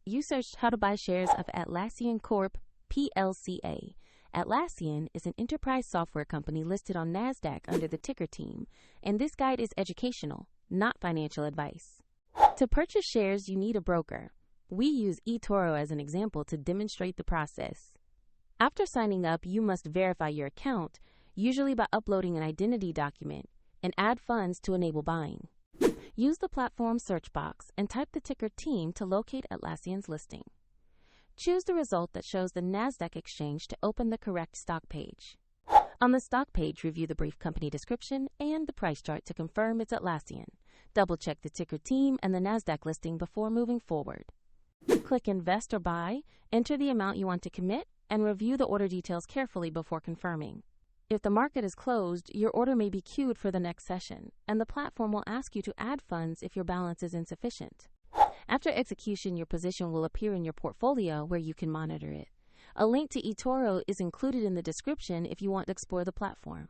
You searched how to buy shares of Atlassian Corp PLC A. Atlassian is an enterprise software company listed on NASDAQ under the ticker team, and this guide is educational, not financial advice. To purchase shares, you need a broker. We use eToro as an example to demonstrate the process. After signing up, you must verify your account, usually by uploading an identity document, and add funds to enable buying. Use the platform search box and type the ticker team to locate Atlassian's listing. Choose the result that shows the NASDAQ exchange to open the correct stock page. On the stock page, review the brief company description and the price chart to confirm it's Atlassian. Double-check the ticker team and the NASDAQ listing before moving forward. Click Invest or Buy, enter the amount you want to commit, and review the order details carefully before confirming. If the market is closed, your order may be queued for the next session, and the platform will ask you to add funds if your balance is insufficient. After execution, your position will appear in your portfolio where you can monitor it. A link to eToro is included in the description if you want to explore the platform.